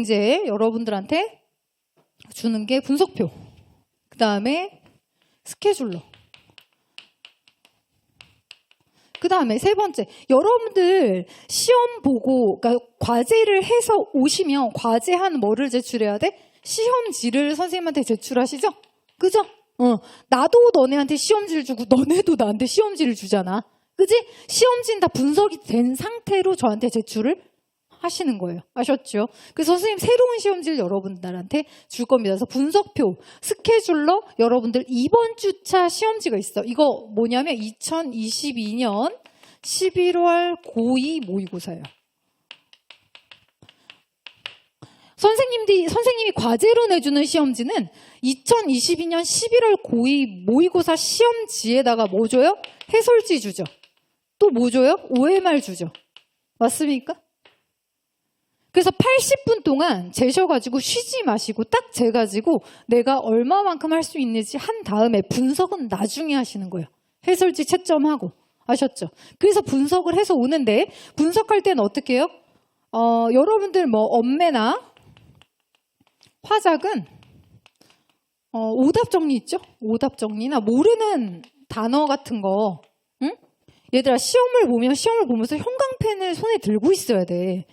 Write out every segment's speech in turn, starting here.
이제 여러분들한테 주는 게 분석표, 그 다음에 스케줄러, 그 다음에 세 번째, 여러분들 시험 보고, 그러니까 과제를 해서 오시면 과제한 뭐를 제출해야 돼? 시험지를 선생님한테 제출하시죠? 그죠? 나도 너네한테 시험지를 주고 너네도 나한테 시험지를 주잖아. 그지? 시험지는 다 분석이 된 상태로 저한테 제출을 하시는 거예요. 아셨죠? 그래서 선생님 새로운 시험지를 여러분들한테 줄 겁니다. 그래서 분석표, 스케줄러, 여러분들 이번 주차 시험지가 있어. 이거 뭐냐면 2022년 11월 고2 모의고사예요. 선생님이 과제로 내주는 시험지는 2022년 11월 고2 모의고사 시험지에다가 뭐 줘요? 해설지 주죠. 또 뭐 줘요? OMR 주죠. 맞습니까? 그래서 80분 동안 재셔가지고 쉬지 마시고 딱 재가지고 내가 얼마만큼 할 수 있는지 한 다음에 분석은 나중에 하시는 거예요. 해설지 채점하고. 아셨죠? 그래서 분석을 해서 오는데 분석할 때는 어떻게 해요? 여러분들 뭐 엄매나 화작은 오답 정리 있죠? 오답 정리나 모르는 단어 같은 거, 응? 얘들아 시험을 보면서 형광펜을 손에 들고 있어야 돼.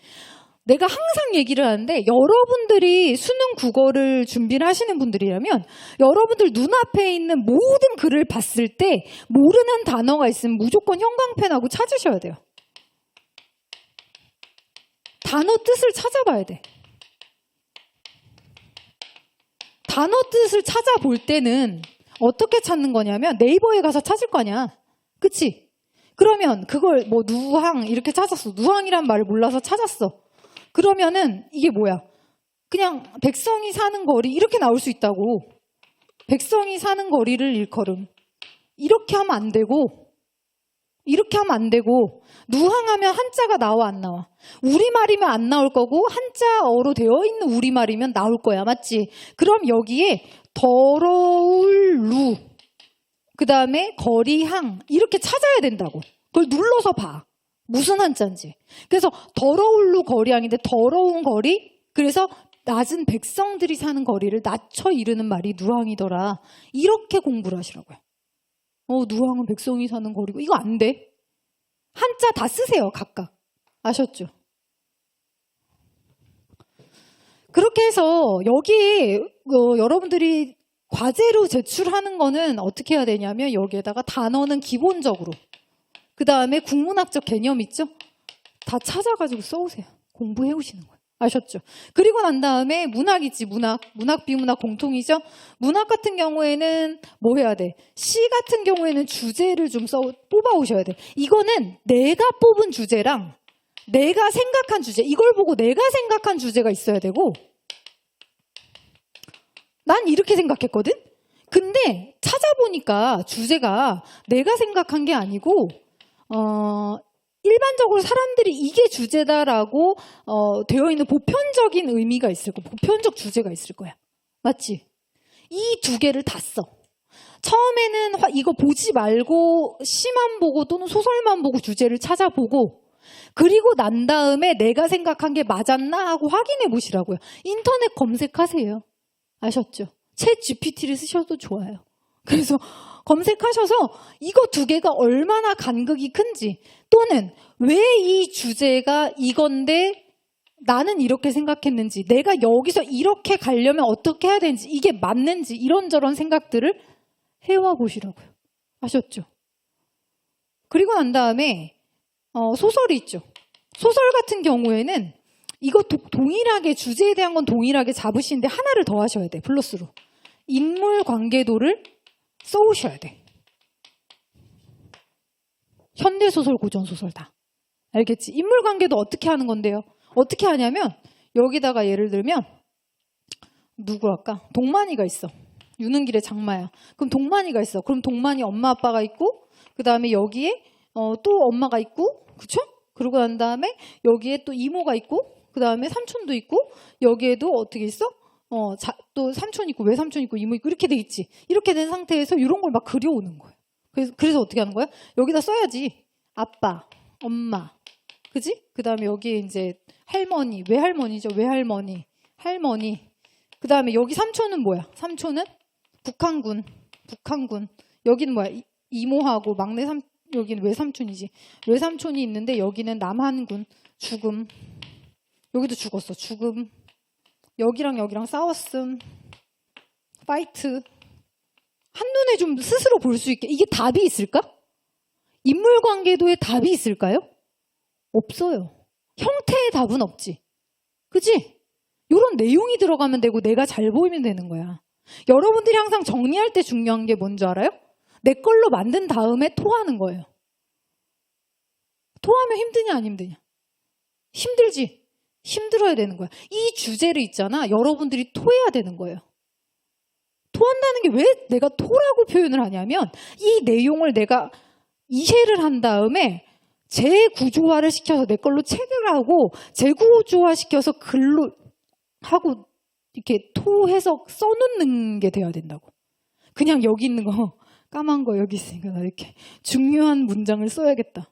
내가 항상 얘기를 하는데 여러분들이 수능 국어를 준비를 하시는 분들이라면 여러분들 눈앞에 있는 모든 글을 봤을 때 모르는 단어가 있으면 무조건 형광펜하고 찾으셔야 돼요. 단어 뜻을 찾아봐야 돼. 단어 뜻을 찾아볼 때는 어떻게 찾는 거냐면 네이버에 가서 찾을 거냐. 그치? 그러면 그걸 뭐 누항 이렇게 찾았어. 누항이란 말을 몰라서 찾았어. 그러면은 이게 뭐야? 그냥 백성이 사는 거리 이렇게 나올 수 있다고. 백성이 사는 거리를 일컬음. 이렇게 하면 안 되고 이렇게 하면 안 되고 누항하면 한자가 나와 안 나와? 우리말이면 안 나올 거고 한자어로 되어 있는 우리말이면 나올 거야. 맞지? 그럼 여기에 더러울 루 그 다음에 거리항 이렇게 찾아야 된다고. 그걸 눌러서 봐. 무슨 한자인지. 그래서 더러울 루 거리항인데 더러운 거리 그래서 낮은 백성들이 사는 거리를 낮춰 이르는 말이 누항이더라. 이렇게 공부를 하시라고요. 누항은 백성이 사는 거리고 이거 안 돼. 한자 다 쓰세요. 각각. 아셨죠? 그렇게 해서 여기 여러분들이 과제로 제출하는 거는 어떻게 해야 되냐면 여기에다가 단어는 기본적으로 그 다음에 국문학적 개념 있죠? 다 찾아가지고 써오세요. 공부해 오시는 거예요. 아셨죠? 그리고 난 다음에 문학이지, 문학, 비문학 공통이죠? 문학 같은 경우에는 뭐 해야 돼? 시 같은 경우에는 주제를 좀 뽑아 오셔야 돼. 이거는 내가 뽑은 주제랑 내가 생각한 주제, 이걸 보고 내가 생각한 주제가 있어야 되고 난 이렇게 생각했거든? 근데 찾아보니까 주제가 내가 생각한 게 아니고 일반적으로 사람들이 이게 주제다라고 되어 있는 보편적인 의미가 있을 거야. 보편적 주제가 있을 거야. 맞지? 이 두 개를 다 써. 처음에는 이거 보지 말고 시만 보고 또는 소설만 보고 주제를 찾아보고 그리고 난 다음에 내가 생각한 게 맞았나 하고 확인해 보시라고요. 인터넷 검색하세요. 아셨죠? 챗 GPT를 쓰셔도 좋아요. 그래서 검색하셔서 이거 두 개가 얼마나 간극이 큰지 또는 왜 이 주제가 이건데 나는 이렇게 생각했는지 내가 여기서 이렇게 가려면 어떻게 해야 되는지 이게 맞는지 이런저런 생각들을 해와 보시라고요. 아셨죠? 그리고 난 다음에 소설이 있죠. 소설 같은 경우에는 이거 동일하게 주제에 대한 건 동일하게 잡으시는데 하나를 더 하셔야 돼. 플러스로. 인물 관계도를 써오셔야 돼. 현대소설, 고전소설 다. 알겠지? 인물관계도 어떻게 하는 건데요? 어떻게 하냐면 여기다가 예를 들면 누구 할까? 동만이가 있어. 유능길의 장마야. 그럼 동만이가 있어. 그럼 동만이 엄마 아빠가 있고 그 다음에 여기에 또 엄마가 있고 그쵸? 그러고 난 다음에 여기에 또 이모가 있고 그 다음에 삼촌도 있고 여기에도 어떻게 있어? 또 삼촌 있고 외삼촌 있고 이모 있고 이렇게 돼 있지. 이렇게 된 상태에서 이런 걸 막 그려오는 거예요. 그래서 어떻게 하는 거야? 여기다 써야지. 아빠, 엄마, 그지? 그 다음에 여기에 이제 할머니, 외할머니죠. 외할머니. 할머니. 그 다음에 여기 삼촌은 뭐야? 삼촌은 북한군. 여기는 뭐야? 이모하고 여기는 외삼촌이지. 외삼촌이 있는데 여기는 남한군. 죽음. 여기도 죽었어. 죽음. 여기랑 싸웠음. 파이트. 한눈에 좀 스스로 볼 수 있게. 이게 답이 있을까? 인물관계도에 답이 있을까요? 없어요. 형태의 답은 없지. 그치? 이런 내용이 들어가면 되고 내가 잘 보이면 되는 거야. 여러분들이 항상 정리할 때 중요한 게 뭔지 알아요? 내 걸로 만든 다음에 토하는 거예요. 토하면 힘드냐 안 힘드냐? 힘들지. 힘들어야 되는 거야. 이 주제를 있잖아. 여러분들이 토해야 되는 거예요. 토한다는 게 왜 내가 토라고 표현을 하냐면 이 내용을 내가 이해를 한 다음에 재구조화를 시켜서 내 걸로 책을 하고 재구조화 시켜서 글로 하고 이렇게 토해서 써놓는 게 돼야 된다고. 그냥 여기 있는 거 까만 거 여기 있으니까 나 이렇게 중요한 문장을 써야겠다.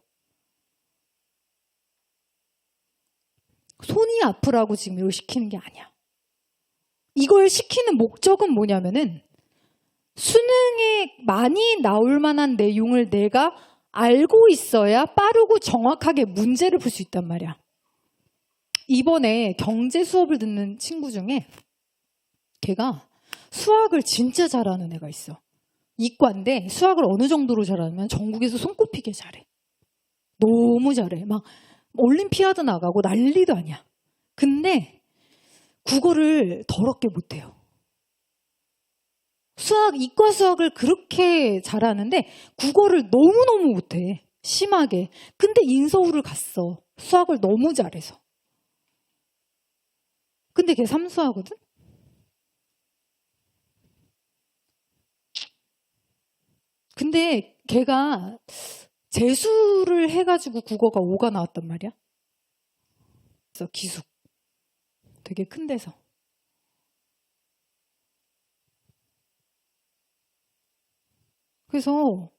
손이 아프라고 지금 이걸 시키는 게 아니야. 이걸 시키는 목적은 뭐냐면은 수능에 많이 나올 만한 내용을 내가 알고 있어야 빠르고 정확하게 문제를 풀 수 있단 말이야. 이번에 경제 수업을 듣는 친구 중에 걔가 수학을 진짜 잘하는 애가 있어. 이과인데 수학을 어느 정도로 잘하냐면 전국에서 손꼽히게 잘해. 너무 잘해. 막 올림피아드 나가고 난리도 아니야. 근데 국어를 더럽게 못해요. 이과 수학을 그렇게 잘하는데 국어를 너무너무 못해. 심하게. 근데 인서울을 갔어. 수학을 너무 잘해서. 근데 걔 삼수하거든? 근데 걔가 재수를 해가지고 국어가 5가 나왔단 말이야. 그래서 기숙. 되게 큰 데서. 그래서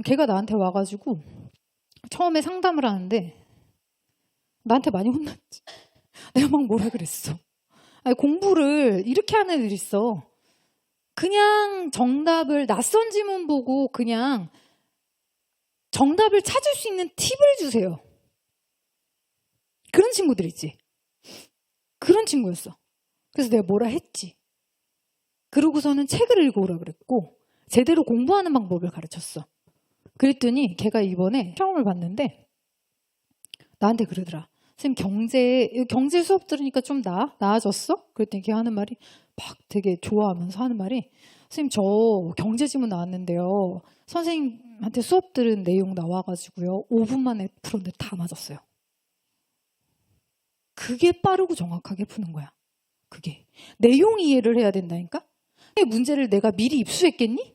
걔가 나한테 와가지고 처음에 상담을 하는데 나한테 많이 혼났지. 내가 막 뭐라 그랬어. 아니, 공부를 이렇게 하는 애들 있어. 그냥 정답을 낯선 지문 보고 그냥 정답을 찾을 수 있는 팁을 주세요. 그런 친구들 있지. 그런 친구였어. 그래서 내가 뭐라 했지. 그러고서는 책을 읽어오라 그랬고 제대로 공부하는 방법을 가르쳤어. 그랬더니 걔가 이번에 시험을 봤는데 나한테 그러더라. 선생님 경제 수업 들으니까 좀 나아졌어? 그랬더니 걔 하는 말이 막 되게 좋아하면서 하는 말이 선생님 저 경제 지문 나왔는데요. 선생님한테 수업 들은 내용 나와가지고요. 5분 만에 풀었는데 다 맞았어요. 그게 빠르고 정확하게 푸는 거야. 그게. 내용 이해를 해야 된다니까? 문제를 내가 미리 입수했겠니?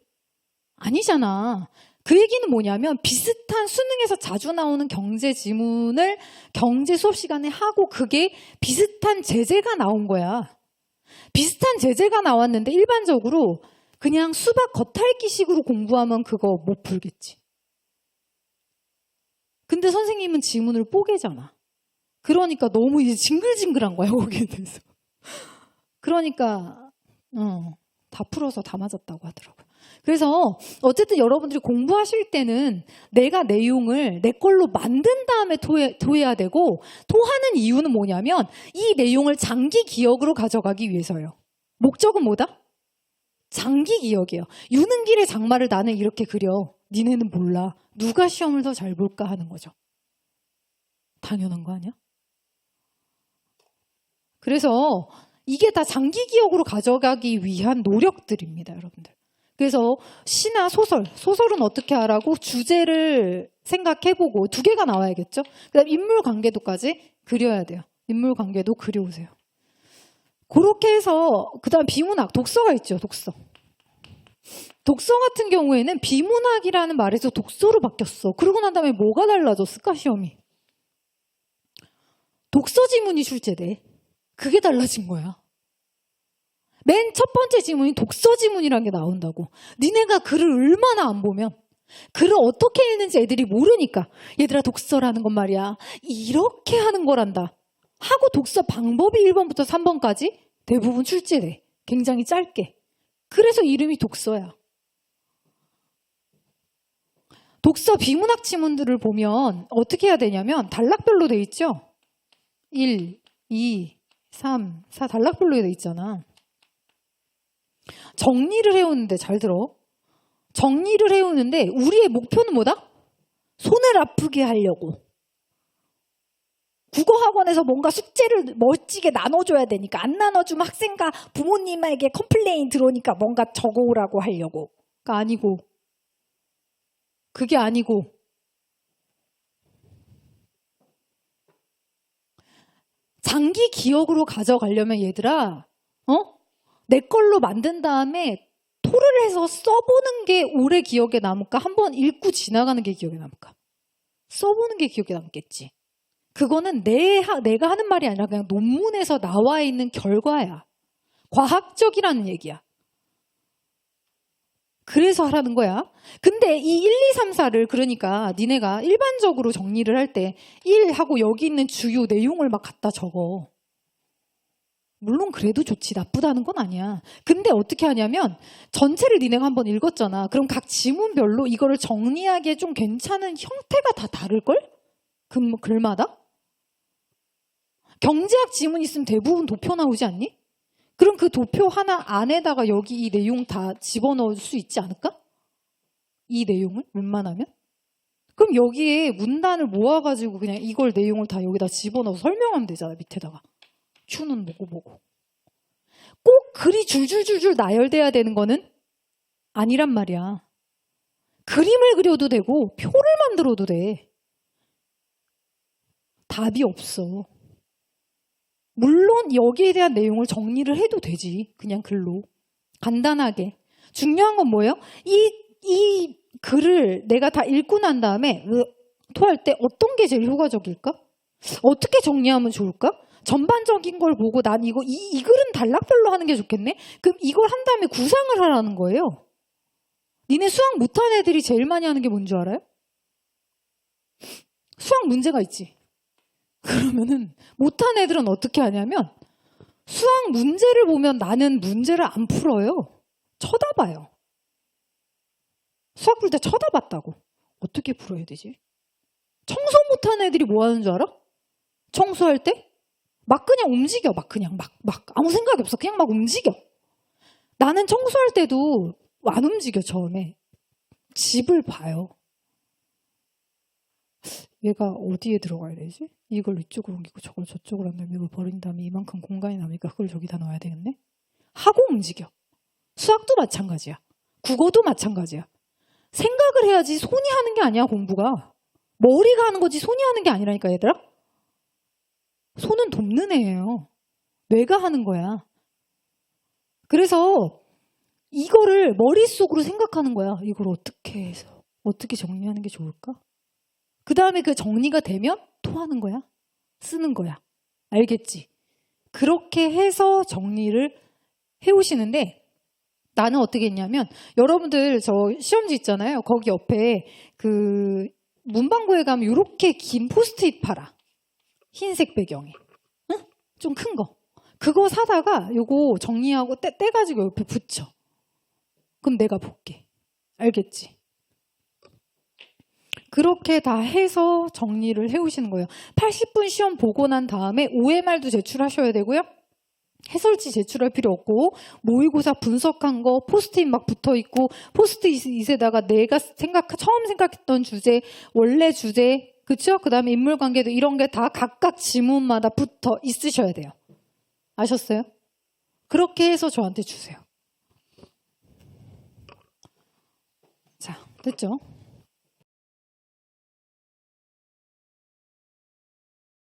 아니잖아. 그 얘기는 뭐냐면 비슷한 수능에서 자주 나오는 경제 지문을 경제 수업 시간에 하고 그게 비슷한 제재가 나온 거야. 비슷한 제재가 나왔는데 일반적으로 그냥 수박 겉핥기식으로 공부하면 그거 못 풀겠지. 근데 선생님은 지문을 뽀개잖아. 그러니까 너무 이제 징글징글한 거야, 거기에 대해서. 그러니까 다 풀어서 다 맞았다고 하더라고요. 그래서 어쨌든 여러분들이 공부하실 때는 내가 내용을 내 걸로 만든 다음에 토해야 되고 토하는 이유는 뭐냐면 이 내용을 장기 기억으로 가져가기 위해서요. 목적은 뭐다? 장기 기억이에요. 유능길의 장마를 나는 이렇게 그려. 니네는 몰라. 누가 시험을 더 잘 볼까 하는 거죠. 당연한 거 아니야? 그래서 이게 다 장기 기억으로 가져가기 위한 노력들입니다, 여러분들. 그래서 시나 소설은 어떻게 하라고 주제를 생각해보고 2개가 나와야겠죠. 그다음 인물관계도까지 그려야 돼요. 인물관계도 그려오세요. 그렇게 해서 그다음 비문학, 독서가 있죠. 독서 같은 경우에는 비문학이라는 말에서 독서로 바뀌었어. 그러고 난 다음에 뭐가 달라졌을까 시험이? 독서 지문이 출제돼. 그게 달라진 거야. 맨 첫 번째 지문이 독서 지문이라는 게 나온다고. 니네가 글을 얼마나 안 보면 글을 어떻게 읽는지 애들이 모르니까 얘들아 독서라는 건 말이야 이렇게 하는 거란다. 하고 독서 방법이 1번부터 3번까지 대부분 출제돼. 굉장히 짧게. 그래서 이름이 독서야. 독서 비문학 지문들을 보면 어떻게 해야 되냐면 단락별로 돼 있죠? 1, 2, 3, 4 단락별로 돼 있잖아. 정리를 해오는데 잘 들어. 정리를 해오는데 우리의 목표는 뭐다? 손을 아프게 하려고. 국어학원에서 뭔가 숙제를 멋지게 나눠줘야 되니까 안 나눠주면 학생과 부모님에게 컴플레인 들어오니까 뭔가 적어오라고 하려고가 아니고 그게 아니고 장기 기억으로 가져가려면 얘들아 내 걸로 만든 다음에 토를 해서 써보는 게 오래 기억에 남을까? 한번 읽고 지나가는 게 기억에 남을까? 써보는 게 기억에 남겠지. 그거는 내가 하는 말이 아니라 그냥 논문에서 나와 있는 결과야. 과학적이라는 얘기야. 그래서 하라는 거야. 근데 이 1, 2, 3, 4를 그러니까 니네가 일반적으로 정리를 할 때 1 하고 여기 있는 주요 내용을 막 갖다 적어. 물론 그래도 좋지. 나쁘다는 건 아니야. 근데 어떻게 하냐면 전체를 니네가 한번 읽었잖아. 그럼 각 지문별로 이거를 정리하기에 좀 괜찮은 형태가 다 다를걸? 글마다? 경제학 지문 있으면 대부분 도표 나오지 않니? 그럼 그 도표 하나 안에다가 여기 이 내용 다 집어넣을 수 있지 않을까? 이 내용을 웬만하면? 그럼 여기에 문단을 모아가지고 그냥 이걸 내용을 다 여기다 집어넣어서 설명하면 되잖아. 밑에다가. Q는 뭐고. 꼭 글이 줄줄줄줄 나열돼야 되는 거는 아니란 말이야. 그림을 그려도 되고 표를 만들어도 돼. 답이 없어. 물론 여기에 대한 내용을 정리를 해도 되지. 그냥 글로. 간단하게. 중요한 건 뭐예요? 이 글을 내가 다 읽고 난 다음에 토할 때 어떤 게 제일 효과적일까? 어떻게 정리하면 좋을까? 전반적인 걸 보고 난 이 글은 단락별로 하는 게 좋겠네? 그럼 이걸 한 다음에 구상을 하라는 거예요. 니네 수학 못한 애들이 제일 많이 하는 게 뭔 줄 알아요? 수학 문제가 있지. 그러면은 못한 애들은 어떻게 하냐면 수학 문제를 보면 나는 문제를 안 풀어요. 쳐다봐요. 수학 풀 때 쳐다봤다고. 어떻게 풀어야 되지? 청소 못한 애들이 뭐 하는 줄 알아? 청소할 때? 막 그냥 움직여. 막 아무 생각이 없어. 그냥 막 움직여. 나는 청소할 때도 안 움직여 처음에. 집을 봐요. 얘가 어디에 들어가야 되지? 이걸 이쪽으로 옮기고 저걸 저쪽으로 한 다음에 이걸 버린 다음에 이만큼 공간이 남으니까 그걸 저기다 넣어야 되겠네? 하고 움직여. 수학도 마찬가지야. 국어도 마찬가지야. 생각을 해야지 손이 하는 게 아니야 공부가. 머리가 하는 거지 손이 하는 게 아니라니까 얘들아. 손은 돕는 애예요. 뇌가 하는 거야. 그래서 이거를 머릿속으로 생각하는 거야. 이걸 어떻게 해서 어떻게 정리하는 게 좋을까? 그 다음에 그 정리가 되면 토하는 거야. 쓰는 거야. 알겠지? 그렇게 해서 정리를 해오시는데 나는 어떻게 했냐면 여러분들 저 시험지 있잖아요. 거기 옆에 그 문방구에 가면 이렇게 긴 포스트잇 팔아. 흰색 배경에. 응? 좀 큰 거. 그거 사다가 요거 정리하고 떼가지고 옆에 붙여. 그럼 내가 볼게. 알겠지? 그렇게 다 해서 정리를 해오시는 거예요. 80분 시험 보고 난 다음에 OMR도 제출하셔야 되고요. 해설지 제출할 필요 없고 모의고사 분석한 거 포스트잇 막 붙어있고 포스트잇에다가 내가 처음 생각했던 주제, 원래 주제, 그쵸? 그 다음에 인물관계도 이런 게 다 각각 지문마다 붙어 있으셔야 돼요. 아셨어요? 그렇게 해서 저한테 주세요. 자, 됐죠?